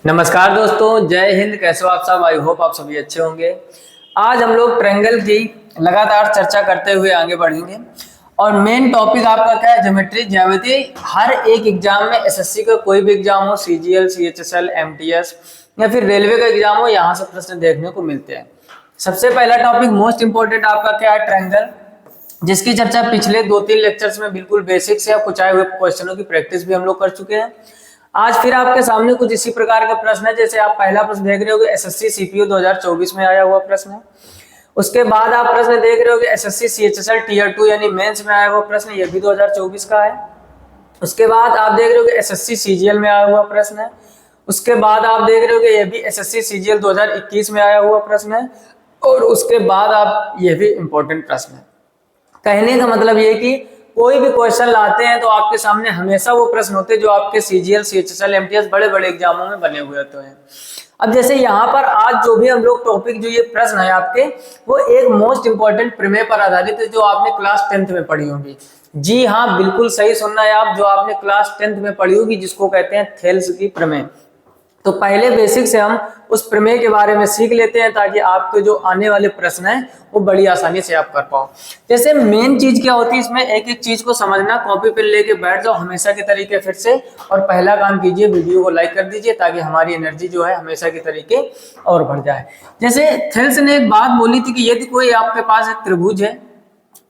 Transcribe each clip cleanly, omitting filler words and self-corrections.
नमस्कार दोस्तों, जय हिंद। कैसे हो आप सब? आई होप आप सभी अच्छे होंगे। आज हम लोग ट्रायंगल की लगातार चर्चा करते हुए आगे बढ़ेंगे और मेन टॉपिक आपका क्या है? ज्योमेट्री, ज्यामिति। हर एक एग्जाम में एसएससी का कोई भी एग्जाम हो, सीजीएल, सीएचएसएल, एमटीएस या फिर रेलवे का एग्जाम हो, यहाँ से प्रश्न देखने को मिलते हैं। सबसे पहला टॉपिक मोस्ट इंपोर्टेंट आपका क्या है? ट्रायंगल, जिसकी चर्चा पिछले 2-3 लेक्चर्स में बिल्कुल बेसिक से कुछ आए हुए क्वेश्चनों की प्रैक्टिस भी हम लोग कर चुके हैं। आज फिर आपके सामने कुछ इसी प्रकार का प्रश्न है। जैसे आप पहला प्रश्न देख रहे होगे, एसएससी सीपीयू 2024 में आया हुआ प्रश्न है। उसके बाद आप प्रश्न देख रहे होगे एसएससी सीएचएसएल टीयर 2 यानी मेंस में आया हुआ प्रश्न, ये भी 2024 का है। उसके बाद आप देख रहे होगे एसएससी सीजीएल में आया हुआ प्रश्न है। उसके बाद आप देख रहे होगे ये भी एसएससी सीजीएल 2021 में आया हुआ प्रश्न है। और उसके बाद आप ये भी इंपॉर्टेंट प्रश्न है। कहने का मतलब ये कि कोई भी क्वेश्चन लाते हैं तो आपके सामने हमेशा वो प्रश्न होते हैं जो आपके सीजीएल, सीएचएसएल, एमटीएस बड़े बड़े एग्जामों में बने हुए होते हैं। अब जैसे यहाँ पर आज जो भी हम लोग टॉपिक, जो ये प्रश्न है आपके, वो एक मोस्ट इंपॉर्टेंट प्रमेय पर आधारित है जो आपने क्लास 10th में पढ़ी होगी। जी हाँ, बिल्कुल सही सुनना है आप, जो आपने क्लास 10th में पढ़ी होगी, जिसको कहते हैं थेल्स की प्रमेय। तो पहले बेसिक से हम उस प्रमेय के बारे में सीख लेते हैं ताकि आपके जो आने वाले प्रश्न हैं वो बड़ी आसानी से आप कर पाओ। जैसे मेन चीज क्या होती है इसमें, एक एक चीज को समझना, कॉपी पेन लेके बैठ जाओ हमेशा के तरीके फिर से, और पहला काम कीजिए, वीडियो को लाइक कर दीजिए ताकि हमारी एनर्जी जो है हमेशा के तरीके और बढ़ जाए। जैसे थेल्स ने एक बात बोली थी कि यदि कोई आपके पास एक त्रिभुज है,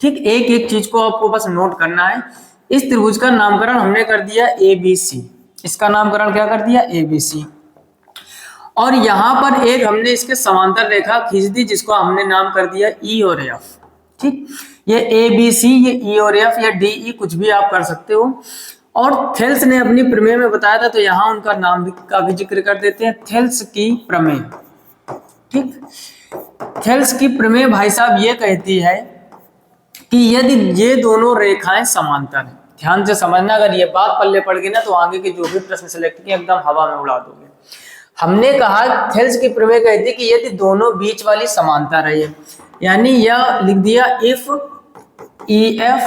ठीक, एक एक चीज को आपको बस नोट करना है। इस त्रिभुज का नामकरण हमने कर दिया ABC। इसका नामकरण क्या कर दिया? ABC। और यहां पर एक हमने इसके समांतर रेखा खींच दी जिसको हमने नाम कर दिया E और F। ठीक, ये ABC, ये E और F या DE कुछ भी आप कर सकते हो। और थेल्स ने अपनी प्रमेय में बताया था, तो यहां उनका नाम का भी जिक्र कर देते हैं, थेल्स की प्रमेय। ठीक, थेल्स की प्रमेय भाई साहब ये कहती है कि यदि ये दोनों रेखाएं समांतर हैं, ध्यान से समझना, अगर ये बात पल्ले पड़ गई ना तो आगे के जो भी प्रश्न सिलेक्ट किए एकदम हवा में उड़ा दोगे। हमने कहा थेल्स की प्रमेय कहती है कि यदि दोनों बीच वाली समांतर है, यानी यह लिख दिया इफ EF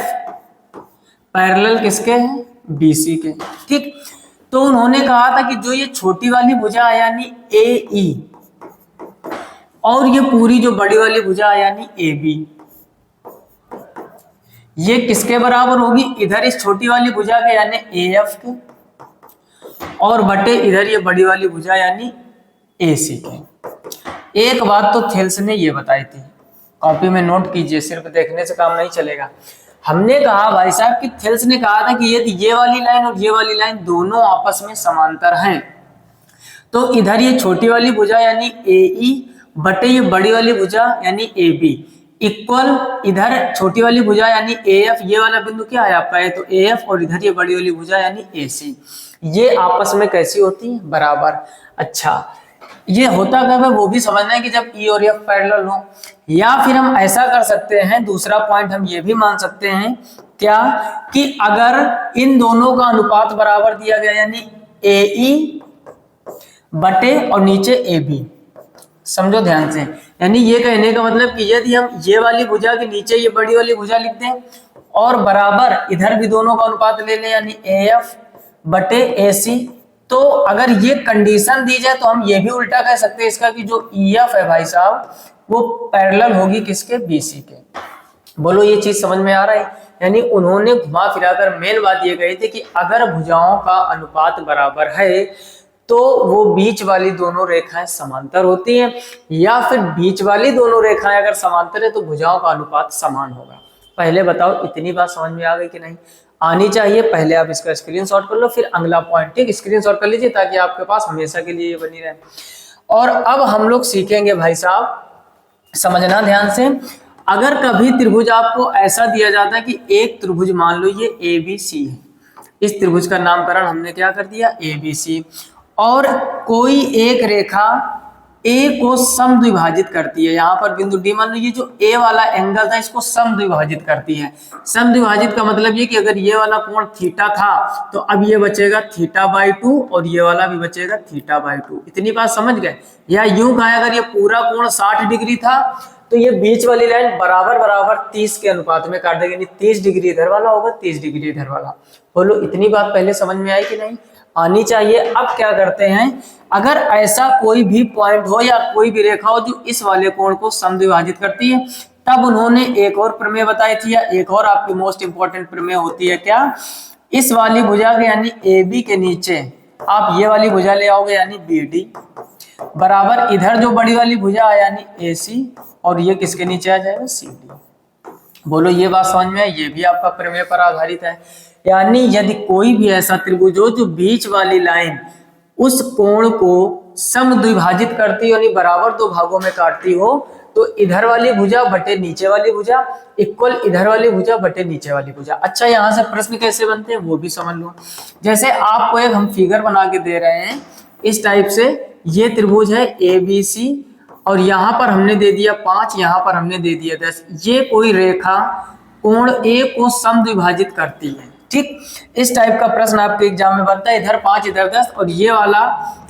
पैरेलल किसके हैं? BC के। ठीक, तो उन्होंने कहा था कि जो ये छोटी वाली भुजा है यानी AE और ये पूरी जो बड़ी वाली भुजा है यानी AB, ये किसके बराबर होगी? इधर इस छोटी वाली भुजा के यानी AF के, और बटे इधर ये बड़ी वाली भुजा यानी AC के। एक बात तो थेल्स ने ये बताई थी, कॉपी में नोट कीजिए, सिर्फ देखने से काम नहीं चलेगा। हमने कहा भाई साहब कि थेल्स ने कहा था कि यदि ये वाली लाइन और ये वाली लाइन दोनों आपस में समांतर हैं, तो इधर ये छोटी वाली भुजा यानी AE बटे ये बड़ी वाली भुजा यानी AB इक्वल इधर छोटी वाली भुजा यानी AF, ये वाला बिंदु क्या है आपका? तो AF, और इधर ये बड़ी वाली भुजा यानी AC, ये आपस में कैसी होती है? बराबर। अच्छा, ये होता कब है वो भी समझना है कि जब E और F पैरेलल हो। या फिर हम ऐसा कर सकते हैं, दूसरा पॉइंट हम ये भी मान सकते हैं क्या, कि अगर इन दोनों का अनुपात बराबर दिया गया यानी AE बटे और नीचे AB, समझो ध्यान से, यानी ये कहने का मतलब कि यदि हम ये वाली भुजा के नीचे ये बड़ी वाली भुजा लिख दें और बराबर इधर भी दोनों का अनुपात ले लें यानी AF बटे AC, तो अगर ये कंडीशन दी जाए तो हम ये भी उल्टा कह सकते हैं इसका कि जो EF है भाई साहब वो पैरेलल होगी किसके? BC के। बोलो ये चीज समझ में आ रहा है? यानी उन्होंने घुमा फिराकर मेन बात ये कही थी कि अगर भुजाओं का अनुपात बराबर है तो वो बीच वाली दोनों रेखाएं समांतर होती हैं, या फिर बीच वाली दोनों रेखाएं अगर समांतर है तो भुजाओं का अनुपात समान होगा। पहले बताओ इतनी बात समझ में आ गई कि नहीं? आनी चाहिए। पहले आप इसका स्क्रीनशॉट कर लो, फिर अगला पॉइंट, ठीक, स्क्रीनशॉट कर लीजिए ताकि आपके पास हमेशा के लिए ये बनी रहे। और अब हम लोग सीखेंगे भाई साहब, समझना ध्यान से, अगर कभी त्रिभुज आपको ऐसा दिया जाता है कि एक त्रिभुज मान लो ये ABC है, इस त्रिभुज का नामकरण हमने क्या कर दिया? ABC, और कोई एक रेखा A को समद्विभाजित करती है, यहाँ पर बिंदु D मान लो, ये जो A वाला एंगल था इसको समद्विभाजित करती है। समद्विभाजित का मतलब ये कि अगर ये वाला कोण थीटा था तो अब ये बचेगा θ/2 और ये वाला भी बचेगा θ/2। इतनी बात समझ गए? या यूं कहें अगर ये पूरा कोण 60 डिग्री था तो ये बीच वाली लाइन बराबर बराबर 30 के अनुपात में काट देंगे, 30 डिग्री इधर वाला होगा, 30 डिग्री इधर वाला। बोलो इतनी बात पहले समझ में आई कि नहीं? आनी चाहिए। अब क्या करते हैं, अगर ऐसा कोई भी पॉइंट हो या कोई भी रेखा हो जो इस वाले कोण को समद्विभाजित करती है, तब उन्होंने एक और प्रमेय बताई थी, या एक और आपकी मोस्ट इंपॉर्टेंट प्रमेय होती है क्या, इस वाली भुजा के यानी ए बी के नीचे आप ये वाली भुजा ले आओगे यानी बी डी, बराबर इधर जो बड़ी वाली भुजा है यानी ए सी, और ये किसके नीचे आ जाएगा, सी डी। बोलो ये बात समझ में है, ये भी आपका प्रमेय पर आधारित है। यानी यदि कोई भी ऐसा त्रिभुज हो जो बीच वाली लाइन उस कोण को समद्विभाजित करती हो, यानी बराबर दो भागों में काटती हो, तो इधर वाली भुजा बटे नीचे वाली भुजा इक्वल इधर वाली भुजा बटे नीचे वाली भुजा। अच्छा, यहाँ से प्रश्न कैसे बनते हैं वो भी समझ लो। जैसे आपको एक हम फिगर बना के दे रहे हैं इस टाइप से, ये त्रिभुज है ए बी सी, और यहाँ पर हमने दे दिया 5, यहाँ पर हमने दे दिया 10। ये कोई रेखा कोण ए को समद्विभाजित करती है, ठीक। इस टाइप का प्रश्न आपके एग्जाम में बनता है, इधर 5 इधर 10, और ये वाला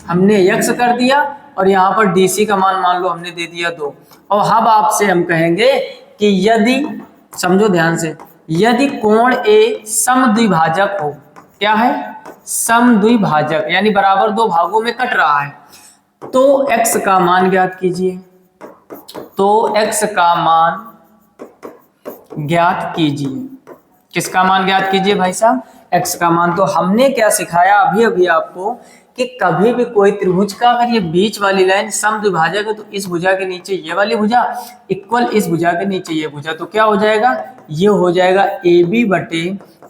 हमने x कर दिया, और यहाँ पर DC का मान मान लो हमने दे दिया 2। और अब आपसे हम कहेंगे कि यदि, समझो ध्यान से, यदि कोण A समद्विभाजक हो, क्या है, समद्विभाजक यानी बराबर दो भागों में कट रहा है, तो x का मान ज्ञात कीजिए। तो x का मान ज्ञात कीजिए, किसका मान ज्ञात कीजिए भाई साहब, x का मान। तो हमने क्या सिखाया अभी अभी आपको कि कभी भी कोई त्रिभुज का अगर ये बीच वाली लाइन समद्विभाजक है, तो इस भुजा के नीचे ये वाली भुजा इक्वल इस भुजा के नीचे ये भुजा, तो क्या हो जाएगा, ये हो जाएगा ए बी बटे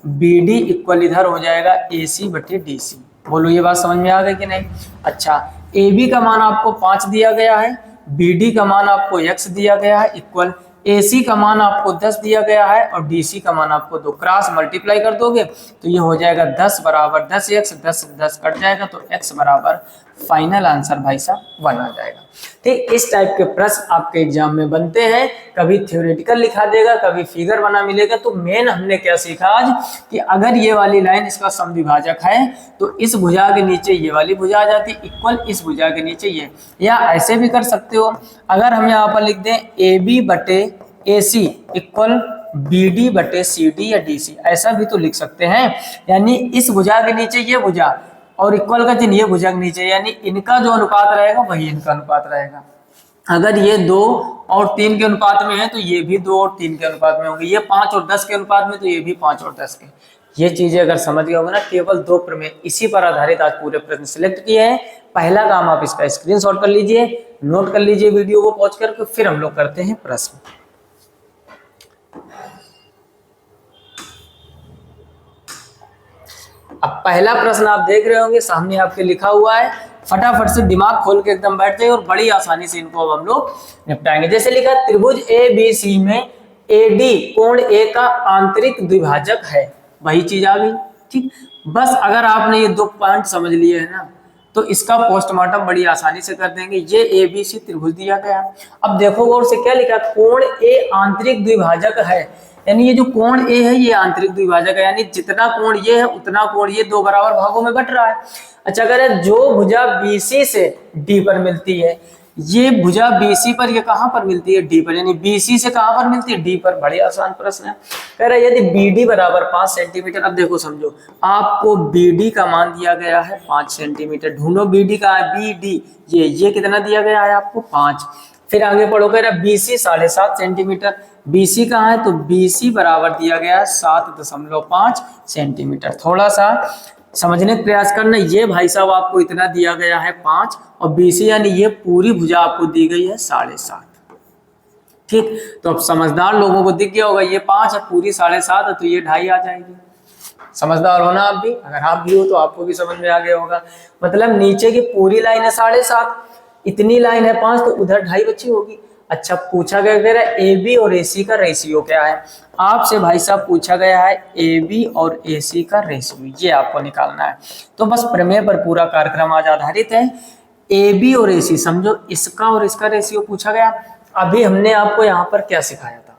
बी डी इक्वल इधर हो जाएगा ए सी बटे डी सी। बोलो ये बात समझ में आ गई कि नहीं। अच्छा, ए बी का मान आपको 5 दिया गया है, बी डी का मान आपको x दिया गया है इक्वल AC का मान आपको 10 दिया गया है, और DC का मान आपको 2। क्रॉस मल्टीप्लाई कर दोगे तो ये हो जाएगा 10 बराबर 10x, 10 10 कट जाएगा, तो x बराबर फाइनल आंसर भाई साहब 1 आ जाएगा। ठीक, इस टाइप के प्रश्न आपके एग्जाम में बनते हैं, कभी थ्योरेटिकल लिखा देगा, कभी फिगर बना मिलेगा। तो मेन हमने क्या सीखा आज कि अगर ये वाली लाइन इसका समद्विभाजक है, तो इस भुजा के नीचे ये वाली भुजा आ जाती इक्वल इस भुजा के नीचे ये, या ऐसे भी कर सकते हो, अगर हम यहाँ पर लिख दें ए बी बटे ए सी इक्वल बी डी बटे सी डी या डी सी, ऐसा भी तो लिख सकते हैं। यानी इस भुजा के नीचे ये भुजा और इक्वल का चिन्ह ये भुजा के नीचे, यानी इनका जो अनुपात रहेगा वही इनका अनुपात रहेगा। अगर ये 2 और 3 के अनुपात में है तो ये भी 2 और 3 के अनुपात में होंगे, ये 5 और 10 के अनुपात में तो ये भी 5 और 10 के। ये चीजें अगर समझ गए होंगे ना, केवल 2 प्रमेय इसी पर आधारित आज पूरे प्रश्न सिलेक्ट किए हैं। पहला काम आप इसका स्क्रीनशॉट कर लीजिए, नोट कर लीजिए वीडियो को पॉज करके, फिर हम लोग करते हैं प्रश्न। अब पहला प्रश्न आप देख रहे होंगे सामने आपके लिखा हुआ है, फटाफट से दिमाग खोल के एकदम बैठ जाइए और बड़ी आसानी से इनको अब हम लोग निपटाएंगे। जैसे लिखा, त्रिभुज ए बी सी में AD कोण A का आंतरिक द्विभाजक है, वही चीज आ गई। ठीक, बस अगर आपने ये 2 पॉइंट समझ लिए है ना, तो इसका पोस्टमार्टम बड़ी आसानी से कर देंगे। ये ABC त्रिभुज दिया गया, अब देखो गौर से क्या लिखा, कोण A आंतरिक द्विभाजक है, यानी ये जो कोण A है ये आंतरिक द्विभाजक है, यानी जितना कोण ये है उतना कोण ये 2 बराबर भागों में बट रहा है। अच्छा, अगर जो भुजा BC से D पर मिलती है, ये भुजा BC पर ये कहां पर मिलती है, D पर, यानी BC से कहां पर मिलती है, D पर। बड़ी आसान प्रश्न है। कह रहा है यदि BD बराबर 5 सेंटीमीटर, अब देखो समझो, आपको BD का मान दिया गया है 5 सेंटीमीटर, ढूंढो BD का, BD ये कितना दिया गया है आपको 5। फिर आगे पढ़ो, कह रहा है BC 7.5 सेंटीमीटर, BC कहाँ है, तो BC बराबर दिया गया है 7.5 सेंटीमीटर। थोड़ा सा समझने का प्रयास करना, ये भाई साहब आपको इतना दिया गया है 5, और BC यानी ये पूरी भुजा आपको दी गई है 7.5। ठीक, तो अब समझदार लोगों को दिख गया होगा, ये 5 है, पूरी 7.5 है, तो ये 2.5 आ जाएगी। समझदार हो ना आप भी, अगर आप भी हो तो आपको भी समझ में आ गया होगा। मतलब नीचे की पूरी लाइन है 7.5, इतनी लाइन है 5, तो उधर 2.5 बची होगी। अच्छा, पूछा गया कह रहा है AB और AC का रेशियो क्या है। आपसे भाई साहब पूछा गया है AB और AC का रेशियो, ये आपको निकालना है। तो बस प्रमेय पर पूरा कार्यक्रम आज आधारित है। AB और AC समझो, इसका और इसका रेशियो पूछा गया। अभी हमने आपको यहाँ पर क्या सिखाया था,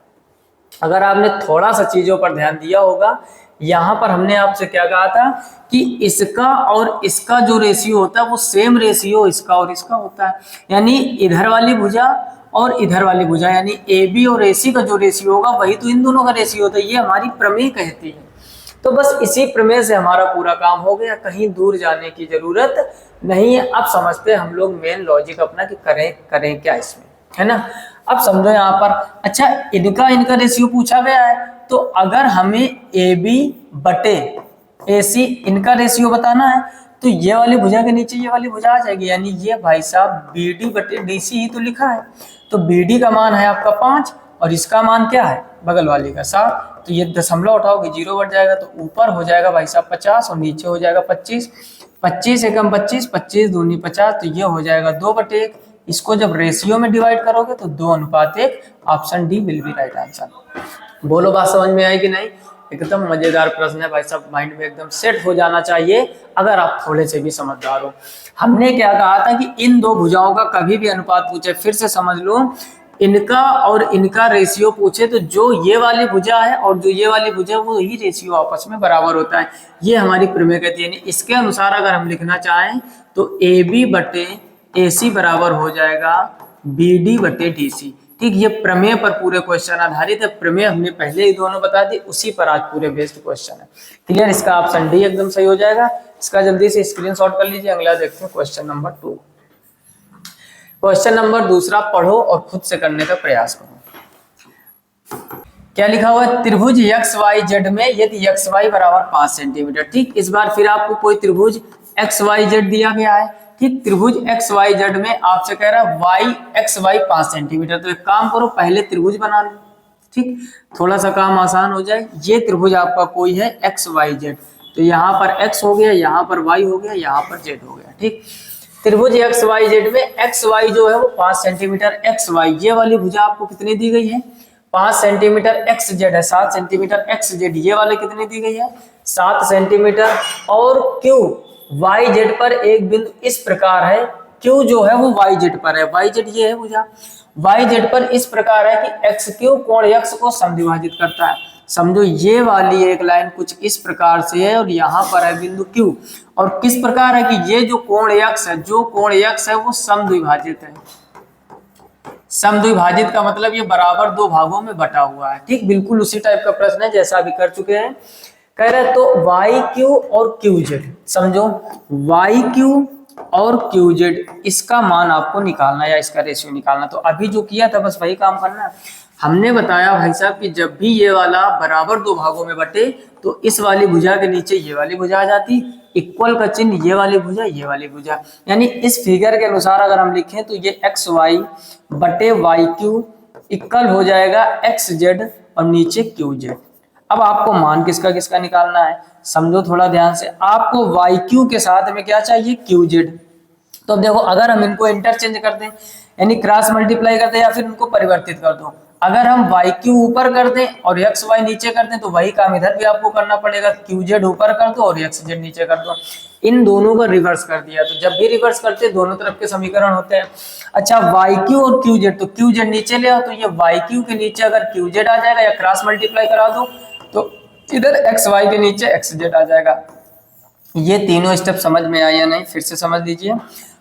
अगर आपने थोड़ा सा चीजों पर ध्यान दिया होगा, यहाँ पर हमने आपसे क्या कहा था कि इसका और इसका जो रेशियो होता है वो सेम रेशियो इसका और इसका होता है, यानी इधर वाली भुजा और इधर वाली भुजा, यानी AB और AC का जो रेशियो होगा वही तो इन दोनों का रेशियो होता है। ये हमारी प्रमेय कहती है। तो बस इसी प्रमेय से हमारा पूरा काम हो गया, कहीं दूर जाने की जरूरत नहीं है। अब समझते हैं हम लोग मेन लॉजिक अपना कि करें क्या इसमें, है ना। अब समझो यहाँ पर, अच्छा इनका रेशियो पूछा गया है, तो अगर हमें ए बी बटे ए सी इनका रेशियो बताना है, तो ये वाली भुजा के नीचे ये वाली भुजा आ जाएगी, यानी ये भाई साहब बी डी बटे डी सी ही तो लिखा है। तो बी डी का मान है आपका 5 और इसका मान क्या है बगल वाली का 7, तो ये दशमलव उठाओगे 0 बढ़ जाएगा, तो ऊपर हो जाएगा भाई साहब 50 और नीचे हो जाएगा 25। 25 एकम 25, 25 दूनी 50, तो ये हो जाएगा 2/1। इसको जब रेशियो में डिवाइड करोगे तो 2:1। Option D will be right answer. बोलो बात समझ में आई कि नहीं। एकदम मजेदार प्रश्न है भाई साहब, माइंड में एकदम सेट हो जाना चाहिए अगर आप थोड़े से भी समझदार हो। हमने क्या कहा था कि इन दो भुजाओं का कभी भी अनुपात पूछे, फिर से समझ लो, इनका और इनका रेशियो पूछे तो जो ये वाली भुजा है और जो ये वाली भुजा है वो ही रेशियो आपस में बराबर होता है। ये हमारी प्रमेय कहती है। इसके अनुसार अगर हम लिखना चाहें तो ए बी बटे ए सी बराबर हो जाएगा बी डी बटे डी सी। ठीक, ये प्रमेय पर पूरे क्वेश्चन आधारित है। प्रमेय हमने पहले ही दोनों बता दी, उसी पर आज पूरे बेस्ड क्वेश्चन है। क्लियर, इसका ऑप्शन डी एकदम सही हो जाएगा। इसका जल्दी से स्क्रीनशॉट कर लीजिए। अगला देखते हैं क्वेश्चन नंबर 2। क्वेश्चन नंबर दूसरा पढ़ो और खुद से करने का प्रयास करो। क्या लिखा हुआ है, त्रिभुज एक्स वाई जेड में यदि एक्स वाई बराबर 5 सेंटीमीटर। ठीक, इस बार फिर आपको कोई त्रिभुज एक्स वाई जेड दिया गया है। ठीक, त्रिभुज एक्स वाई जेड में आपसे कह रहा है वाई एक्स वाई 5 सेंटीमीटर। तो एक काम करो, पहले त्रिभुज बना लो। ठीक, थोड़ा सा काम आसान हो जाए। ये त्रिभुज आपका कोई है एक्स वाई जेड, तो यहाँ पर एक्स हो गया, यहाँ पर वाई हो गया, यहाँ पर जेड हो गया। ठीक, त्रिभुज एक्स वाई जेड में एक्स वाई जो है वो 5 सेंटीमीटर एक्स वाई, ये वाली भुजा आपको कितनी दी गई है 5 सेंटीमीटर, एक्स जेड है 7 सेंटीमीटर एक्स जेड, ये वाले कितनी दी गई है 7 सेंटीमीटर। और क्यू वाई जेड पर एक बिंदु इस प्रकार है, क्यू जो है वो वाई जेड पर है, वाई जेड ये है भुजा, वाई जेड पर इस प्रकार है कि एक्स क्यू कोण एक्स को समद्विभाजित करता है। समझो ये वाली एक लाइन कुछ इस प्रकार से है और यहाँ पर है बिंदु Q, और किस प्रकार है कि ये जो कोण x है, जो कोण x है वो समद्विभाजित है। समद्विभाजित का मतलब ये बराबर दो भागों में बटा हुआ है। ठीक, बिल्कुल उसी टाइप का प्रश्न है जैसा अभी कर चुके हैं। कह रहे तो वाई क्यू और क्यू जेड, समझो वाई क्यू और क्यू जेड, इसका मान आपको निकालना या इसका रेशियो निकालना। तो अभी जो किया था बस वही काम करना है। हमने बताया भाई साहब कि जब भी ये वाला बराबर दो भागों में बटे तो इस वाली भुजा के नीचे ये वाली भुजा आ जाती, इक्वल का चिन्ह ये वाली भुजा ये वाली भुजा, यानी इस फिगर के अनुसार अगर हम लिखें तो ये एक्स वाई बटे वाई क्यू इक्वल हो जाएगा एक्स जेड और नीचे क्यू जेड। अब आपको मान किसका किसका निकालना है, समझो थोड़ा ध्यान से। आपको वाई क्यू के साथ में क्या चाहिए क्यू जेड। तो देखो अगर हम इनको इंटरचेंज कर दें यानी क्रॉस मल्टीप्लाई कर दें या फिर इनको परिवर्तित कर दो, अगर हम वाई क्यू ऊपर कर दें और एक्स वाई नीचे कर दें तो वही काम इधर भी आपको करना पड़ेगा, क्यू जेड ऊपर कर दो और एक्स जेड नीचे कर दो। इन दोनों को रिवर्स कर दिया, तो जब भी रिवर्स करते हैं दोनों तरफ के समीकरण होते हैं। अच्छा वाई क्यू और क्यू जेड, तो क्यू जेड नीचे ले आओ, तो ये वाई क्यू के नीचे अगर क्यू जेड आ जाएगा या क्रॉस मल्टीप्लाई करा दो तो इधर एक्स वाई के नीचे एक्स जेड आ जाएगा। ये तीनों स्टेप समझ में आया या नहीं, फिर से समझ लीजिए।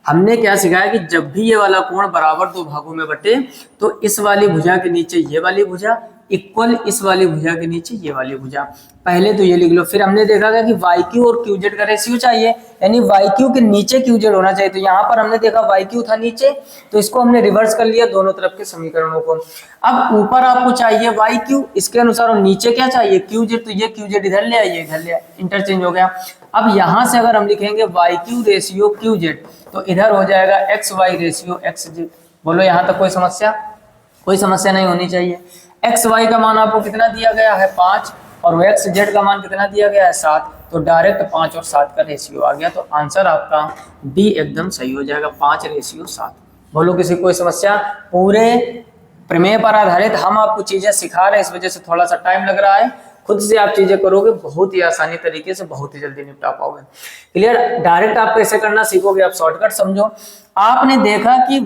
हमने क्या सिखाया कि जब भी ये वाला कोण बराबर दो भागों में बटे तो इस वाली भुजा के नीचे ये वाली भुजा इक्वल इस वाली भुजा के नीचे ये वाली भुजा। पहले तो ये लिख लो, फिर हमने देखा था कि वाई क्यू और क्यू जेड का रेशियो चाहिए, यानी वाई क्यू के नीचे क्यू जेड होना चाहिए। तो यहाँ पर हमने देखा वाई क्यू था नीचे, तो इसको हमने रिवर्स कर लिया दोनों तरफ के समीकरणों को। अब ऊपर आपको चाहिए वाई क्यू, इसके अनुसार, और नीचे क्या चाहिए क्यू जेड, तो ये क्यू जेड इधर ले आइए, इधर ले, इंटरचेंज हो गया। अब यहाँ से अगर हम लिखेंगे Y Q ratio Q Z तो इधर हो जाएगा X Y ratio X Z. बोलो यहाँ तक कोई समस्या? कोई समस्या नहीं होनी चाहिए। एक्स वाई का मान आपको कितना दिया गया है 5 और एक्स जेड का मान कितना दिया गया है 7, तो डायरेक्ट 5 और 7 का रेशियो आ गया। तो आंसर आपका डी एकदम सही हो जाएगा, 5 रेशियो 7। बोलो किसी कोई समस्या? पूरे प्रमेय पर आधारित हम आपको चीजें सिखा रहे हैं, इस वजह से थोड़ा सा टाइम लग रहा है। खुद से आप चीजें करोगे बहुत ही आसानी तरीके से बहुत ही जल्दी निपटा पाओगे। क्लियर? डायरेक्ट आप कैसे करना सीखोगे, आप शॉर्टकट समझो। आपने देखा कि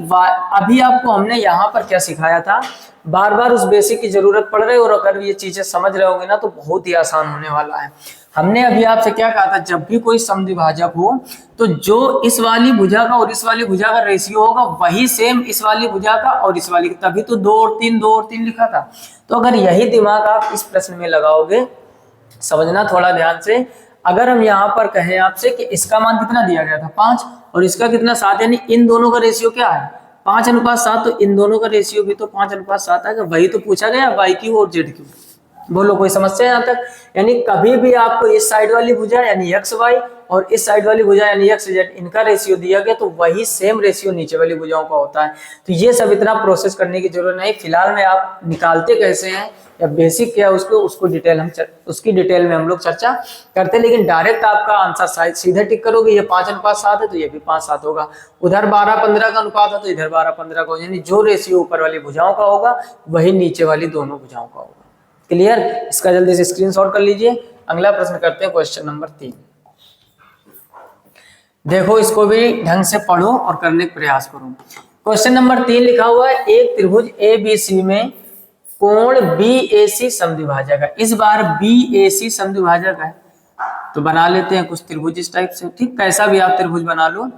अभी आपको हमने यहाँ पर क्या सिखाया था, बार बार उस बेसिक की जरूरत पड़ रही है, और अगर ये चीजें समझ रहे होगे ना तो बहुत ही आसान होने वाला है। हमने अभी आपसे क्या कहा था, जब भी कोई समद्विभाजक हो तो जो इस वाली भुजा का और इस वाली भुजा का रेशियो होगा वही सेम इस वाली भुजा का और इस वाली, तभी तो 2 और 3 2 और 3 लिखा था। तो अगर यही दिमाग आप इस प्रश्न में लगाओगे समझना थोड़ा ध्यान से। अगर हम यहाँ पर कहें आपसे कि इसका मान कितना दिया गया था 5 और इसका कितना 7, यानी इन दोनों का रेशियो क्या है 5:7, तो इन दोनों का रेशियो भी तो 5:7 आएगा। वही तो पूछा गया YQ और ZQ। बोलो कोई समस्या है यहाँ तक? यानी कभी भी आपको इस साइड वाली भुजा यानी XY और इस साइड वाली भुजा यानी XZ इनका रेशियो दिया गया तो वही सेम रेशियो नीचे वाली भुजाओं का होता है। तो ये सब इतना प्रोसेस करने की जरूरत नहीं। फिलहाल में आप निकालते कैसे हैं या बेसिक क्या है उसकी डिटेल में हम लोग चर्चा करते हैं। लेकिन डायरेक्ट आपका आंसर सीधे टिक करोगे, ये 5:7 है तो ये भी 5:7 होगा। उधर 12:15 का अनुपात है तो इधर 12:15 का, यानी जो रेशियो ऊपर वाली भुजाओं का होगा वही नीचे वाली दोनों भुजाओं का होगा। क्लियर? इसका जल्दी से स्क्रीनशॉट कर लीजिए। अगला प्रश्न करते हैं, क्वेश्चन नंबर 3। देखो इसको भी ढंग से पढ़ो और करने का प्रयास करो। क्वेश्चन नंबर 3 लिखा हुआ है, एक त्रिभुज ABC में कोण BAC समद्विभाजक है। इस बार BAC समद्विभाजक है तो बना लेते हैं कुछ त्रिभुज इस टाइप से। ठीक, कैसा भी आप त्रिभुज बना लो।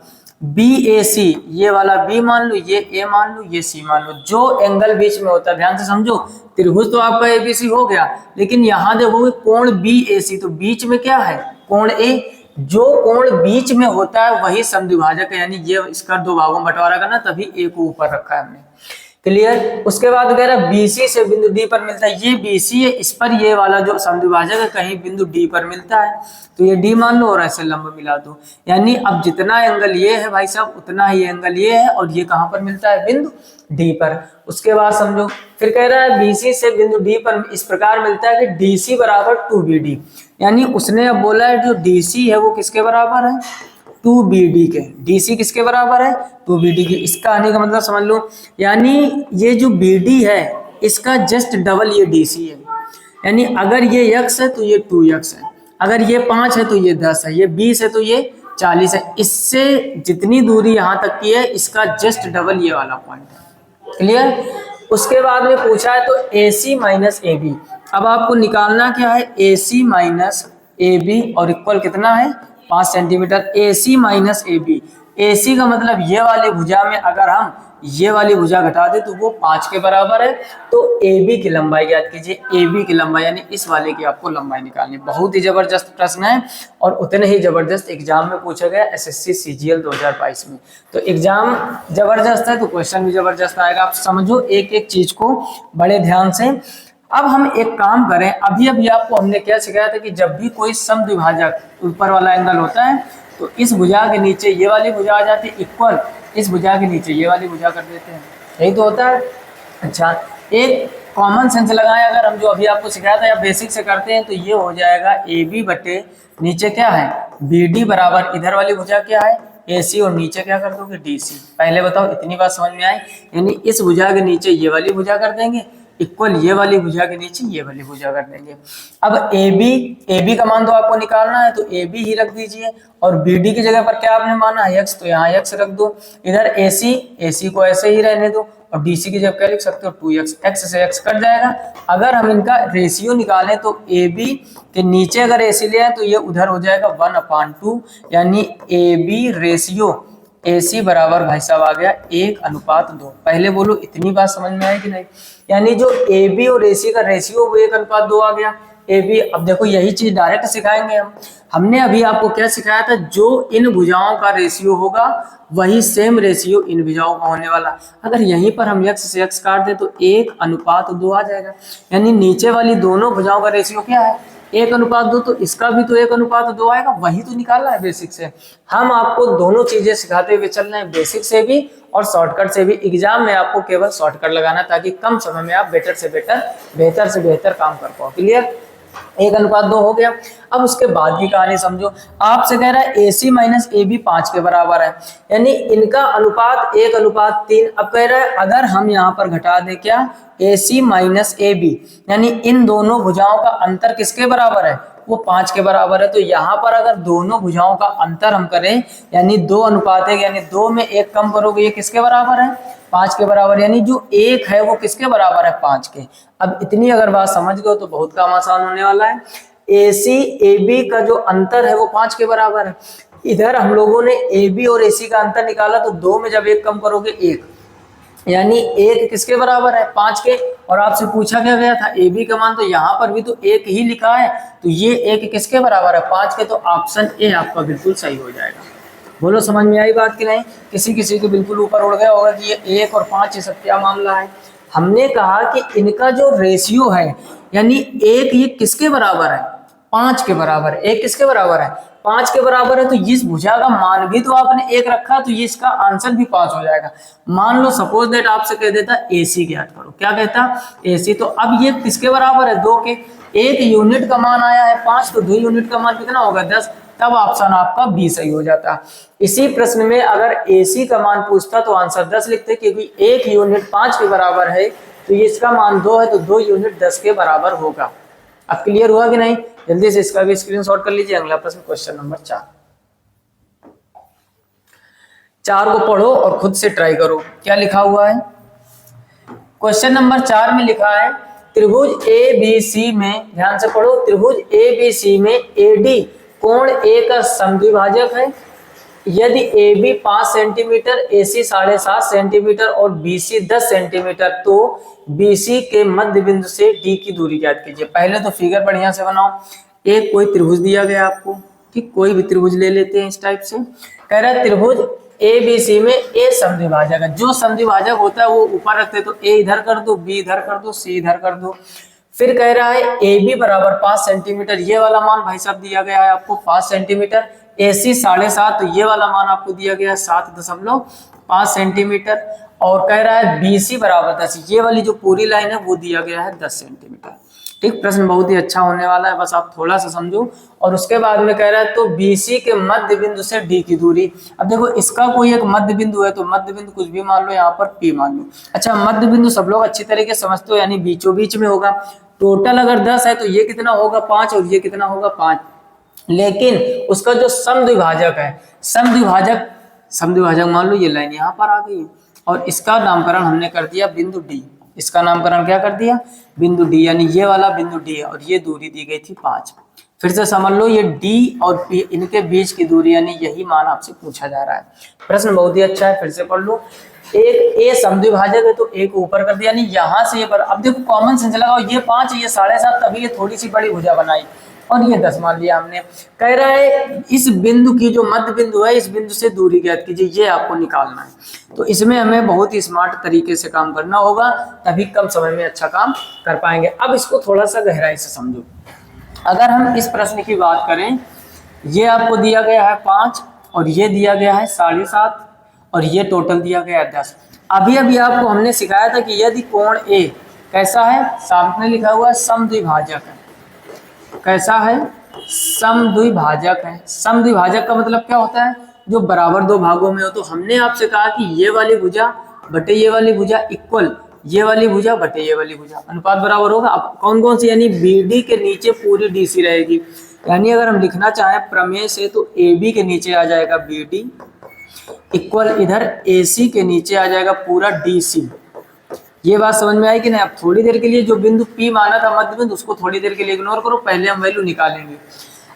BAC, ये वाला B मान लो, ये A मान लो, ये C मान लो। जो एंगल बीच में होता है, ध्यान से समझो, त्रिभुज तो आपका ABC हो गया, लेकिन यहाँ देखोगे कोण BAC, तो बीच में क्या है कोण A। जो कोण बीच में होता है वही समद्विभाजक है, यानी ये इसका दो भागों में बंटवारा करना, तभी A को ऊपर रखा है हमने। क्लियर? उसके बाद कह रहा है BC से बिंदु D पर मिलता है, ये BC है, इस पर ये वाला जो समद्विभाजक है कहीं बिंदु D पर मिलता है तो ये D मान लो और ऐसे लंब मिला दो। यानी अब जितना एंगल ये है भाई साहब उतना ही एंगल ये है, और ये कहाँ पर मिलता है बिंदु D पर। उसके बाद समझो फिर कह रहा है BC से बिंदु D पर इस प्रकार मिलता है कि DC बराबर 2BD, यानी उसने अब बोला है जो DC है वो किसके बराबर है 2BD के। DC किसके बराबर है 2BD के। इसका आने का मतलब समझ लो, यानी ये जो BD है इसका जस्ट डबल ये DC है। यानी अगर ये x है तो ये 2x है, अगर ये 5 है तो ये 10 है, ये 20 है तो ये 40 है। इससे जितनी दूरी यहाँ तक की है इसका जस्ट डबल ये वाला पॉइंट है। क्लियर? उसके बाद में पूछा है तो AC माइनस AB। अब आपको निकालना क्या है AC माइनस AB और इक्वल कितना है 5 centimetre. AC minus AB, AC का मतलब ये वाली भुजा में अगर हम ये वाली भुजा घटा दे तो वो 5 के बराबर है। तो AB की लंबाई ज्ञात कीजिए, AB की लंबाई यानी इस वाले की आपको लंबाई निकालनी। बहुत ही जबरदस्त प्रश्न है और उतने ही जबरदस्त एग्जाम में पूछा गया SSC CGL 2022 में। तो एग्जाम जबरदस्त है तो क्वेश्चन भी जबरदस्त आएगा। आप समझो एक एक चीज को बड़े ध्यान से। अब हम एक काम करें, अभी अभी आपको हमने क्या सिखाया था कि जब भी कोई समद्विभाजक ऊपर वाला एंगल होता है तो इस भुजा के नीचे ये वाली भुजा आ जाती है इक्वल, इस भुजा के नीचे ये वाली भुजा कर देते हैं, यही तो होता है। अच्छा, एक कॉमन सेंस लगाएं अगर हम, जो अभी आपको सिखाया था या बेसिक से करते हैं, तो ये हो जाएगा AB बटे नीचे क्या है BD बराबर इधर वाली भुजा क्या है AC और नीचे क्या कर दोगे DC। पहले बताओ इतनी बात समझ में आई? यानी इस भुजा के नीचे ये वाली भुजा कर देंगे इक्वल ये वाली भुजा के नीचे ये वाली भुजा कर देंगे। अब AB का मान तो आपको निकालना है तो AB ही रख दीजिए और BD की जगह पर क्या आपने माना है x, तो यहाँ x रख दो। इधर AC को ऐसे ही रहने दो और DC की जगह क्या लिख सकते हो 2x, x से x कट जाएगा। अगर हम इनका रेशियो निकालें तो AB के नीचे अगर AC ले आए तो ये उधर हो जाएगा 1/2, यानी AB रेशियो AC बराबर भाई साहब आ गया 1:2। पहले बोलो इतनी बात समझ में आई कि नहीं? यानी जो AB और AC का रेशियो वो 1:2 आ गया। AB, अब देखो यही चीज डायरेक्ट सिखाएंगे हम। हमने अभी आपको क्या सिखाया था, जो इन भुजाओं का रेशियो होगा वही सेम रेशियो इन भुजाओं का होने वाला। अगर यहीं पर हम x से x काट दे तो 1:2 आ जाएगा। यानी नीचे वाली दोनों भुजाओं का रेशियो क्या है 1:2, तो इसका भी तो 1:2 आएगा। वही तो निकालना है बेसिक से। हम आपको दोनों चीजें सिखाते हुए चल रहे हैं, बेसिक से भी और शॉर्टकट से भी। एग्जाम में आपको केवल शॉर्टकट लगाना ताकि कम समय में आप बेहतर से बेहतर काम कर पाओ। क्लियर? 1:2 हो गया। अब उसके बाद की कहानी समझो। आपसे कह रहा है AC माइनस AB 5 के बराबर है, यानी इनका अनुपात 1:3। अब कह रहा है अगर हम यहाँ पर घटा दें क्या AC माइनस AB, यानी इन दोनों भुजाओं का अंतर किसके बराबर है वो 5 के बराबर है। तो यहाँ पर अगर दोनों भुजाओं का अंतर हम करें यानी 2:1, यानी 2 में 1 कम करोगे ये किसके बराबर है 5 के बराबर, यानी जो 1 है वो किसके बराबर है 5 के। अब इतनी अगर बात समझ गए तो बहुत काम आसान होने वाला है। AC AB का जो अंतर है वो 5 के बराबर है। इधर हम लोगों ने AB और AC का अंतर निकाला तो 2 में जब 1 कम करोगे 1, यानी एक किसके बराबर है, 5 के। और आपसे पूछा क्या गया था ए बी का मान, तो यहाँ पर भी तो एक ही लिखा है, तो ये एक किसके बराबर है, 5 के। तो ऑप्शन ए आपका बिल्कुल सही हो जाएगा। बोलो समझ में आई बात कि नहीं? किसी किसी के बिल्कुल ऊपर उड़ गया होगा कि ये 1 और 5 ये सब क्या मामला है। हमने कहा कि इनका जो रेशियो है, यानी एक ये किसके बराबर है, 5 के बराबर है। एक किसके बराबर है, 5 के बराबर है। तो इस भुजा का मान भी तो आपने 1 रखा, तो ये इसका आंसर भी 5 हो जाएगा। मान लो सपोज दैट आपसे कह देता AC ज्ञात करो, क्या कहता AC, तो अब ये किसके बराबर है, 2 के। एक यूनिट का मान आया है 5, तो 2 यूनिट का मान कितना होगा, 10। तब ऑप्शन आपका बी सही हो जाता। इसी प्रश्न में अगर AC का मान पूछता तो आंसर 10 लिखते, क्योंकि एक यूनिट 5 के बराबर है, तो ये इसका मान 2 है, तो 2 यूनिट 10 के बराबर होगा। अब क्लियर हुआ कि नहीं? जल्दी से इसका भी स्क्रीनशॉट कर लीजिए। अगला प्रश्न क्वेश्चन नंबर 4 को पढ़ो और खुद से ट्राई करो क्या लिखा हुआ है। क्वेश्चन नंबर 4 में लिखा है त्रिभुज ABC में, ध्यान से पढ़ो, त्रिभुज ABC में AD कोण A का समद्विभाजक है। यदि AB 5 सेंटीमीटर, AC 7.5 सेंटीमीटर और BC 10 सेंटीमीटर, तो BC के मध्य बिंदु से D की दूरी ज्ञात कीजिए। पहले तो फिगर बढ़िया से बनाओ। एक कोई त्रिभुज दिया गया आपको, ठीक, कोई भी त्रिभुज ले लेते हैं इस टाइप से। कह रहा है त्रिभुज ABC में A समद्विभाजक है। जो समद्विभाजक होता है वो ऊपर रखते, तो A इधर कर दो, B इधर कर दो, C इधर कर दो। फिर कह रहा है AB बराबर 5 सेंटीमीटर, ये वाला मान भाई साहब दिया गया है आपको 5 सेंटीमीटर। AC 7.5, तो ये वाला मान आपको दिया गया है 7.5 सेंटीमीटर। और कह रहा है BC बराबर 10, ये वाली जो पूरी लाइन है वो दिया गया है 10 सेंटीमीटर। ठीक, प्रश्न बहुत ही अच्छा होने वाला है, बस आप थोड़ा सा समझो। और उसके बाद में कह रहा है तो BC के मध्य बिंदु से D की दूरी। अब देखो इसका कोई एक मध्य बिंदु है, तो मध्य बिंदु कुछ भी मान लो, यहाँ पर P मान लो। अच्छा, मध्य बिंदु सब लोग अच्छी तरीके से समझते हो, यानी बीचों बीच में होगा। टोटल अगर 10 है तो ये कितना होगा, 5, और ये कितना होगा, 5। लेकिन उसका जो समद्विभाजक है, समद्विभाजक मान लो ये लाइन यहाँ पर आ गई, और इसका नामकरण हमने कर दिया बिंदु D। इसका नामकरण क्या कर दिया, बिंदु D, यानी ये वाला बिंदु D है, और ये दूरी दी गई थी 5। फिर से समझ लो, ये D और P इनके बीच की दूरी, यानी यही मान आपसे पूछा जा रहा है। प्रश्न बहुत ही अच्छा है, फिर से पढ़ लो। एक A समद्विभाजक है, तो एक ऊपर कर दिया, यानी यहाँ से ये पर। अब देखो कॉमन सेंस लगाओ, ये 5 ये 7.5, तभी ये थोड़ी सी बड़ी भुजा बनाई, और ये 10 मान लिया हमने। कह रहा है इस बिंदु की जो मध्य बिंदु है, इस बिंदु से दूरी ज्ञात कीजिए, ये आपको निकालना है। तो इसमें हमें बहुत ही स्मार्ट तरीके से काम करना होगा, तभी कम समय में अच्छा काम कर पाएंगे। अब इसको थोड़ा सा गहराई से समझो। अगर हम इस प्रश्न की बात करें, ये आपको दिया गया है 5, और ये दिया गया है 7.5, और ये टोटल दिया गया है 10। अभी आपको हमने सिखाया था कि यदि कोण A कैसा है, सामने लिखा हुआ है समद्विभाजक है। कैसा है, समद्विभाजक है। समद्विभाजक का मतलब क्या होता है, जो बराबर दो भागों में हो। तो हमने आपसे कहा कि ये वाली भुजा बटे ये वाली भुजा इक्वल ये वाली भुजा बटे ये वाली भुजा, अनुपात बराबर होगा। अब कौन कौन सी, यानी BD के नीचे पूरी DC रहेगी। यानी अगर हम लिखना चाहें प्रमेय से, तो AB के नीचे आ जाएगा BD इक्वल इधर AC के नीचे आ जाएगा पूरा DC। ये बात समझ में आई कि नहीं? अब थोड़ी देर के लिए जो बिंदु P माना था मध्य बिंदु, उसको थोड़ी देर के लिए इग्नोर करो, पहले हम वैल्यू निकालेंगे।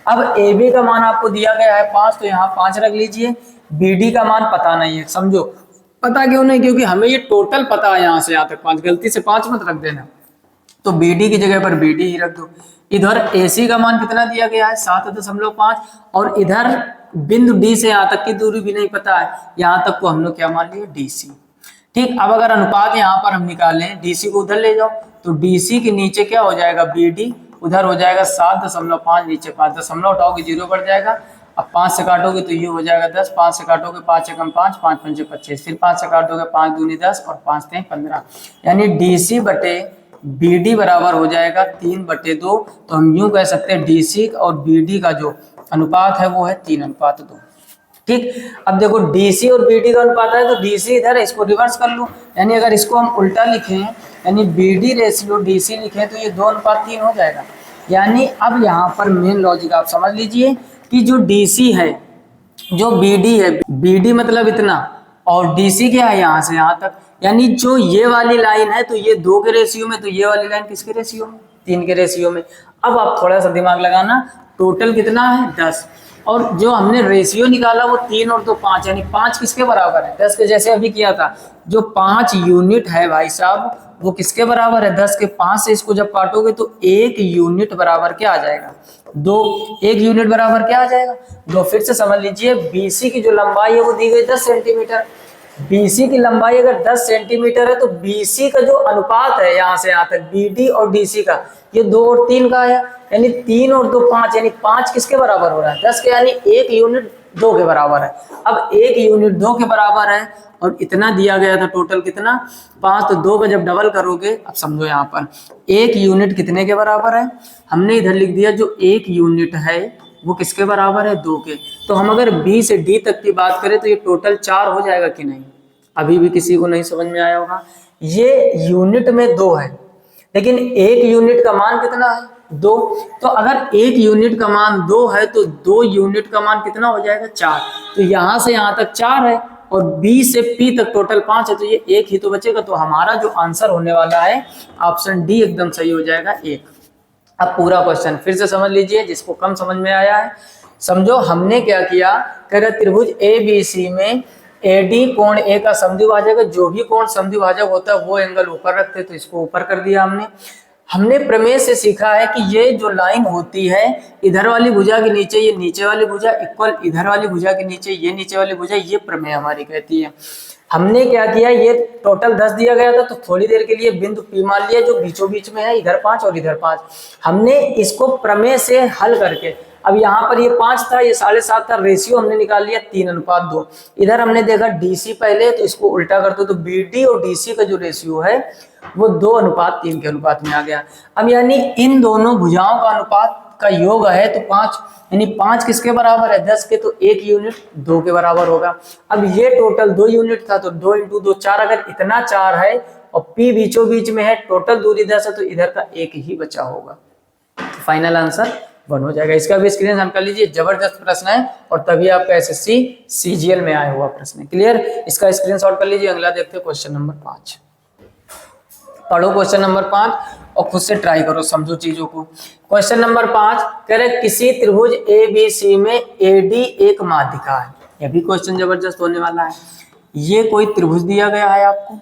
अब AB का मान आपको दिया गया है 5, तो यहाँ 5 रख लीजिए। BD का मान पता नहीं है, समझो पता क्यों नहीं, क्योंकि हमें ये टोटल पता है, यहाँ से यहाँ तक 5, गलती से 5 मत रख देना। तो BD की जगह पर BD ही रख दो। इधर AC का मान कितना दिया गया है 7.5, और इधर बिंदु D से यहाँ तक की दूरी भी नहीं पता है, यहाँ तक को हम लोग क्या मान लिया, DC। ठीक, अब अगर अनुपात यहाँ पर हम निकालें, DC को उधर ले जाओ, तो DC के नीचे क्या हो जाएगा, BD, उधर हो जाएगा 7.5, नीचे 5 दशमलव हटाओगे 0 बढ़ जाएगा। अब 5 से काटोगे तो ये हो जाएगा 10, 5 से काटोगे 5 एकम 5, 5 पंचे 25, फिर 5 से काटोगे 5 दूनी 10 और 5 3 15, यानी DC बटे BD बराबर हो जाएगा 3/2। तो हम यूं कह सकते हैं DC और BD का जो अनुपात है वो है 3:2। ठीक, अब देखो DC और BD का अनुपात है, तो DC इधर है, इसको रिवर्स कर लो। यानी अगर इसको हम उल्टा लिखें, यानी BD रेशियो DC लिखें, तो ये 2:3 हो जाएगा। यानी अब यहाँ पर मेन लॉजिक आप समझ लीजिए कि जो DC है, जो BD है, BD मतलब इतना, और DC क्या है यहाँ से यहाँ तक, यानी जो ये वाली लाइन है तो ये 2 के रेशियो में, तो ये वाली लाइन किसके रेशियो में, 3 के रेशियो में। अब आप थोड़ा सा दिमाग लगाना, टोटल कितना है 10, और जो हमने रेशियो निकाला वो 3 और 2 5, यानी 5 किसके बराबर है? 10 के, जैसे अभी किया था। जो 5 यूनिट है भाई साहब वो किसके बराबर है? 10 के 5 से इसको जब काटोगे तो 1 यूनिट बराबर क्या आ जाएगा? 2। 1 यूनिट बराबर क्या आ जाएगा? 2। फिर से समझ लीजिए, बीसी की जो लंबाई है वो दी गई 10 सेंटीमीटर। बीसी की लंबाई अगर 10 सेंटीमीटर है तो बीसी का जो अनुपात है यहाँ से यहाँ तक, बीडी और डीसी का, ये 2 और 3 का है, यानी 3 और 2 5, यानी 5 किसके बराबर हो रहा है? 10 के, यानी 1 यूनिट 2 के बराबर है। अब 1 यूनिट 2 के बराबर है और इतना दिया गया था, टोटल कितना? 5। तो 2 का जब डबल करोगे, अब समझो यहाँ पर 1 यूनिट कितने के बराबर है? हमने इधर लिख दिया जो 1 यूनिट है वो किसके बराबर है? 2 के। तो हम अगर बी से डी तक की बात करें तो ये टोटल 4 हो जाएगा कि नहीं? अभी भी किसी को नहीं समझ में आया होगा। ये यूनिट में 2 है, लेकिन 1 यूनिट का मान कितना है? 2। तो अगर 1 यूनिट का मान 2 है तो 2 यूनिट का मान कितना हो जाएगा? 4। तो यहाँ से यहाँ तक 4 है और बी से पी तक टोटल 5 है, तो ये 1 ही तो बचेगा। तो हमारा जो आंसर होने वाला है ऑप्शन डी एकदम सही हो जाएगा, 1। अब पूरा क्वेश्चन फिर से समझ लीजिए, जिसको कम समझ में आया है समझो। हमने क्या किया, कह रहे त्रिभुज ए बी सी में एडी कोण ए का समद्विभाजक है। जो भी कोण समद्विभाजक होता है वो एंगल ऊपर रखते, तो इसको ऊपर कर दिया हमने प्रमेय से सीखा है कि ये जो लाइन होती है, इधर वाली भुजा के नीचे ये नीचे वाली भुजा इक्वल इधर वाली भुजा के नीचे ये नीचे वाली भुजा, ये प्रमेय हमारी कहती है। हमने क्या किया, ये टोटल 10 दिया गया था तो थोड़ी देर के लिए बिंदु P मान लिया जो बीचों बीच में है, इधर 5 और इधर 5। हमने इसको प्रमेय से हल करके, अब यहाँ पर ये 5 था, ये 7.5 था, रेशियो हमने निकाल लिया 3:2। इधर हमने देखा DC पहले, तो इसको उल्टा कर दो तो BD और DC का जो रेशियो है वो 2:3 के अनुपात में आ गया। अब यानी इन दोनों भुजाओं का अनुपात का योग है तो 5, यानी 5 किसके बराबर है? 10 के, तो 1 यूनिट 2 के बराबर होगा। अब ये टोटल 2 यूनिट था तो 2 × 2 4, अगर इतना 4 है और P बीचों बीच में है, टोटल दूरी 10 है, तो इधर का 1 ही बचा होगा। फाइनल आंसर 1 हो जाएगा। इसका भी स्क्रीनशॉट कर लीजिए, जबरदस्त प्रश्न है और तभी आपका SSC CGL में आया हुआ प्रश्न है। क्लियर? इसका स्क्रीनशॉट कर लीजिए। अगला देखते हैं क्वेश्चन नंबर 5। पढ़ो क्वेश्चन नंबर 5 और खुद से ट्राई करो, समझो चीजों को। क्वेश्चन नंबर 5 कह रहे किसी त्रिभुज ABC में AD एक माध्यिका है। यह भी क्वेश्चन जबरदस्त होने वाला है। ये कोई त्रिभुज दिया गया है आपको,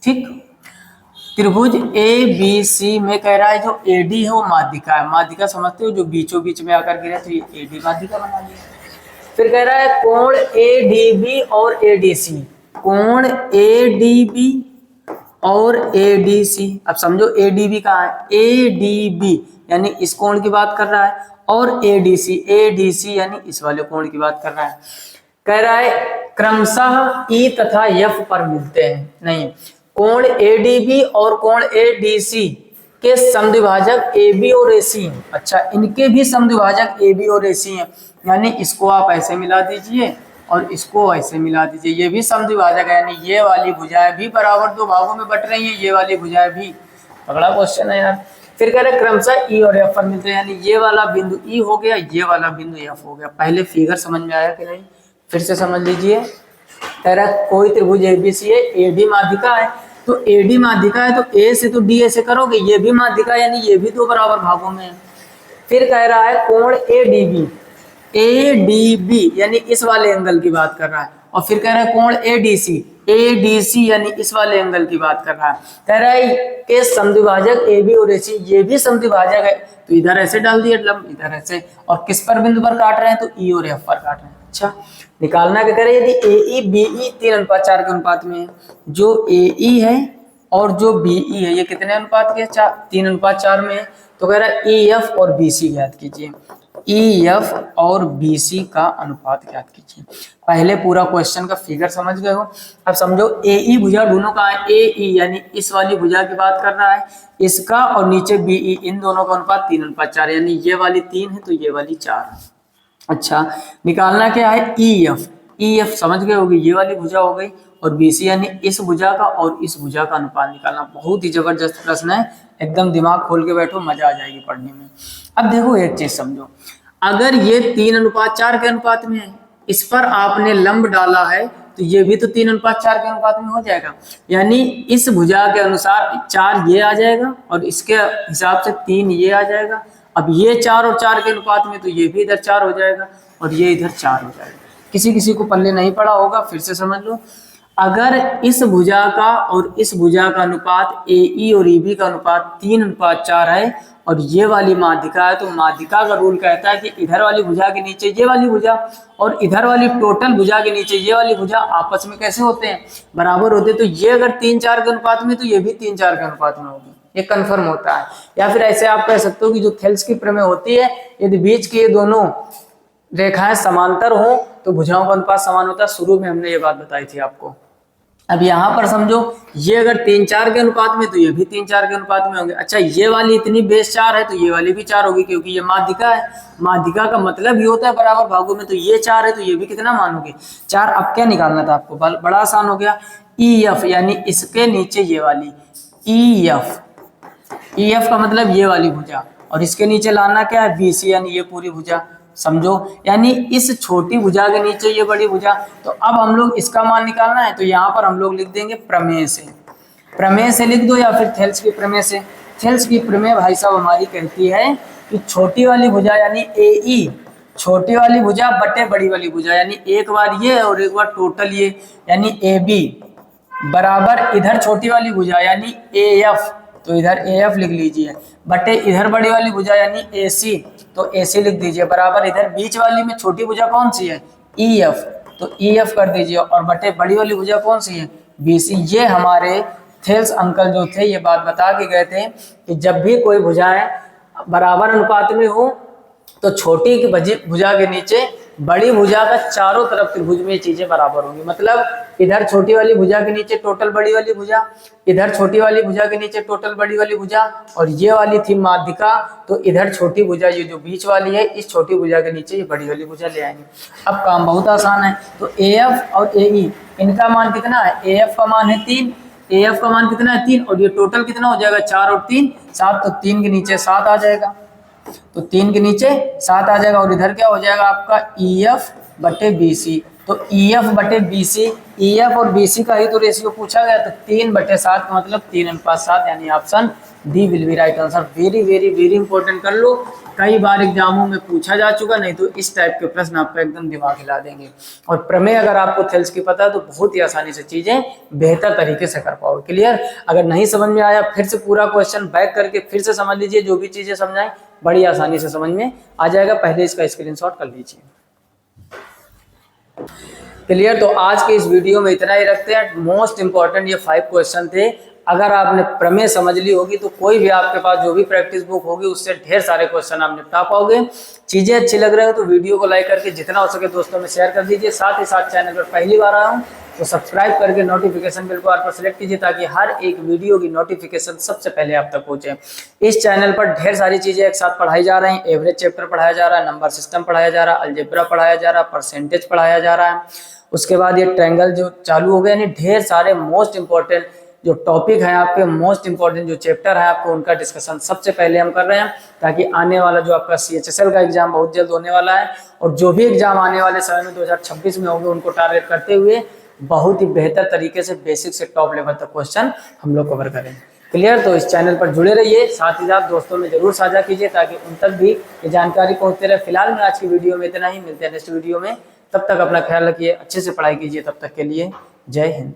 ठीक? त्रिभुज ABC में कह रहा है जो AD है वो माध्यिका है। माध्यिका समझते हो, जो बीचों बीच में आकर गिरा, तो ये AD माध्यिका बना लिया। फिर कह रहा है कोण ADB और ADC, कोण ADB और ADC। अब समझो ADB कहाँ है? ADB यानी इस कोण की बात कर रहा है, और ADC यानी इस वाले कोण की बात कर रहा है। कह रहा है क्रमशः E तथा F पर मिलते हैं। नहीं, कोण ADB और कोण ADC के समद्विभाजक AB और AC हैं। अच्छा, इनके भी समद्विभाजक AB और AC हैं, यानी इसको आप ऐसे मिला दीजिए और इसको ऐसे मिला दीजिए, ये भी समद्विभाजक है, यानी ये वाली भुजाएं भी बराबर 2 भागों में बट रही हैं, ये वाली भुजाएं भी। अगला क्वेश्चन है यार। फिर कह रहे क्रमशः E और F पर मिलते हैं, यानी ये वाला बिंदु E हो गया, ये वाला बिंदु F हो गया। पहले फिगर समझ में आया कि नहीं? फिर से समझ लीजिए। कह रहा कोई त्रिभुज ABC है, AD माध्यिका है, तो AD माध्यिका है तो A से तो D ऐसे करोगे, ये भी माध्यिका यानी ये भी 2 बराबर भागों में है। फिर कह रहा है कोण ADB यानी इस वाले एंगल की बात कर रहा है, और फिर कह रहा है कोण ADC यानी इस वाले एंगल की बात कर रहा है। कह रहा है कि समद्विभाजक AB और AC ये भी समद्विभाजक है, तो इधर ऐसे डाल दिए लंब, इधर ऐसे, और किस पर बिंदु पर काट रहे हैं? तो E और F पर काट रहे हैं। अच्छा, निकालना क्या करें? यदि AE BE 3:4 के अनुपात में है, जो AE है और जो BE है ये कितने अनुपात के? 3:4 में है। तो कह रहा है EF और BC ज्ञात कीजिए। EF और BC का अनुपात ज्ञात कीजिए। पहले पूरा क्वेश्चन का फिगर समझ गए हो। अब समझो AE भुजा दोनों का है, AE यानी इस वाली भुजा की बात कर रहा है, इसका, और नीचे BE, इन दोनों का अनुपात 3:4, यानी ये वाली 3 है तो ये वाली 4 है। अच्छा, निकालना क्या है? EF समझ गए होगी, ये वाली भुजा हो गई, और BC यानी इस भुजा का और इस भुजा का अनुपात निकालना। बहुत ही जबरदस्त प्रश्न है, एकदम दिमाग खोल के बैठो, मजा आ जाएगी पढ़ने में। अब देखो एक चीज समझो, अगर ये 3:4 के अनुपात में है, इस पर आपने लंब डाला है तो ये भी तो 3:4 के अनुपात में हो जाएगा, यानी इस भुजा के अनुसार 4 ये आ जाएगा और इसके हिसाब से 3 ये आ जाएगा, अब ये 4 और 4 के अनुपात में तो ये भी इधर 4 हो जाएगा और ये इधर 4 हो जाएगा। किसी किसी को पल्ले नहीं पड़ा होगा, फिर से समझ लो। अगर इस भुजा का और इस भुजा का अनुपात AE और EB का अनुपात 3:4 है और ये वाली माध्यिका है, तो माध्यिका का रूल कहता है कि इधर वाली भुजा के नीचे ये वाली भुजा और इधर वाली टोटल भुजा के नीचे ये वाली भुजा आपस में कैसे होते हैं, बराबर होते हैं। तो ये अगर 3:4 के अनुपात में तो ये भी 3:4 के अनुपात में होगी, ये कंफर्म होता है। या फिर ऐसे आप कह सकते हो कि जो थेल्स की प्रमेय होती है, यदि बीच के ये दोनों रेखाएं समांतर हो तो भुजाओं का अनुपात समान होता है। शुरू में हमने ये बात बताई थी आपको। अब यहाँ पर समझो, ये अगर 3:4 के अनुपात में तो ये भी 3:4 के अनुपात में होंगे। अच्छा, ये वाली इतनी बेस 4 है तो ये वाली भी 4 होगी, क्योंकि ये माध्यिका है। माध्यिका का मतलब ये होता है बराबर भागों में, तो ये 4 है तो ये भी कितना मानोगे, 4। अब क्या निकालना था आपको, बड़ा आसान हो गया। EF यानी इसके नीचे ये वाली EF का मतलब ये वाली भुजा, और इसके नीचे लाना क्या है, BC यानी ये पूरी भुजा। समझो, यानी इस छोटी भुजा के नीचे ये बड़ी भुजा। तो अब हम लोग इसका मान निकालना है, तो यहाँ पर हम लोग लिख देंगे प्रमेय से। प्रमेय से लिख दो या फिर थेल्स की प्रमेय से। थेल्स की प्रमेय भाई साहब हमारी कहती है कि छोटी वाली भुजा यानी AE, छोटी वाली भुजा बटे बड़ी वाली भुजा, यानी एक बार ये और एक बार टोटल ये, यानी AB बराबर इधर छोटी वाली भुजा यानी AF, तो इधर AF लिख लीजिए, बटे इधर बड़ी वाली भुजा यानी AC, तो AC लिख दीजिए, बराबर इधर बीच वाली में छोटी भुजा कौन सी है, EF, तो EF कर दीजिए, और बटे बड़ी वाली भुजा कौन सी है, BC। ये हमारे थेल्स अंकल जो थे ये बात बता के गए थे कि जब भी कोई भुजाएं बराबर अनुपात में हो तो छोटी की भुजा के नीचे बड़ी भुजा का चारों तरफ त्रिभुज में चीजें बराबर होंगी। मतलब इधर छोटी वाली भुजा के नीचे टोटल बड़ी वाली भुजा, इधर छोटी वाली भुजा के नीचे टोटल बड़ी वाली भुजा, और ये वाली थी माध्यिका, तो इधर छोटी भुजा ये जो बीच वाली है, इस छोटी भुजा के नीचे ये बड़ी वाली भुजा ले आएंगे। अब काम बहुत आसान है। तो AF और AE इनका मान कितना है, AF का मान है 3, AF का मान कितना है 3, और ये टोटल कितना हो जाएगा 4 और 3 7, तो 3 के नीचे 7 आ जाएगा, तो 3 के नीचे 7 आ जाएगा, और इधर क्या हो जाएगा आपका EF बटे BC। तो EF बटे BC, EF और BC का ही तो रेशियो पूछा गया, तो 3/7 का मतलब 3:7, यानी option D will be right answer. Very very very important कर लो, कई बार एग्जामों में पूछा जा चुका, नहीं तो इस टाइप के प्रश्न आपका एकदम दिमाग हिला देंगे। और प्रमेय अगर आपको थेल्स की पता है तो बहुत ही आसानी से चीजें बेहतर तरीके से कर पाओगे। क्लियर? अगर नहीं समझ में आया फिर से पूरा क्वेश्चन बैक करके फिर से समझ लीजिए, जो भी चीजें समझाएं बड़ी आसानी से समझ में आ जाएगा। पहले इसका स्क्रीनशॉट कर लीजिए। क्लियर? तो आज के इस वीडियो में इतना ही रखते हैं। मोस्ट इंपॉर्टेंट ये 5 क्वेश्चन थे। अगर आपने प्रमेय समझ ली होगी तो कोई भी आपके पास जो भी प्रैक्टिस बुक होगी उससे ढेर सारे क्वेश्चन आप निपटा पाओगे। चीजें अच्छी लग रही हो तो वीडियो को लाइक करके जितना हो सके दोस्तों में शेयर कर दीजिए। साथ ही साथ चैनल पर पहली बार आया हूँ तो सब्सक्राइब करके नोटिफिकेशन बिल को आप पर सेलेक्ट कीजिए, ताकि हर एक वीडियो की नोटिफिकेशन सबसे पहले आप तक पहुंचे। इस चैनल पर ढेर सारी चीजें एक साथ पढ़ाई जा रही हैं। एवरेज चैप्टर पढ़ाया जा रहा है, नंबर सिस्टम पढ़ाया जा रहा है, अलजेब्रा पढ़ाया जा रहा है, परसेंटेज पढ़ाया जा रहा है। उसके बाद ये ट्रायंगल जो चालू हो गए, यानी ढेर सारे मोस्ट इंपॉर्टेंट जो टॉपिक है आपके, मोस्ट इंपॉर्टेंट जो चैप्टर है आपको, उनका डिस्कशन सबसे पहले हम कर रहे हैं, ताकि आने वाला जो आपका CHSL का एग्जाम बहुत जल्द होने वाला है, और जो भी एग्जाम आने वाले समय में 2026 में होंगे, उनको टारगेट करते हुए बहुत ही बेहतर तरीके से बेसिक से टॉप लेवल तक क्वेश्चन हम लोग कवर करें। क्लियर? तो इस चैनल पर जुड़े रहिए, साथ ही साथ दोस्तों में जरूर साझा कीजिए ताकि उन तक भी ये जानकारी पहुंचते रहे। फिलहाल में आज की वीडियो में इतना ही, मिलते हैं नेक्स्ट वीडियो में। तब तक अपना ख्याल रखिए, अच्छे से पढ़ाई कीजिए। तब तक के लिए जय हिंद।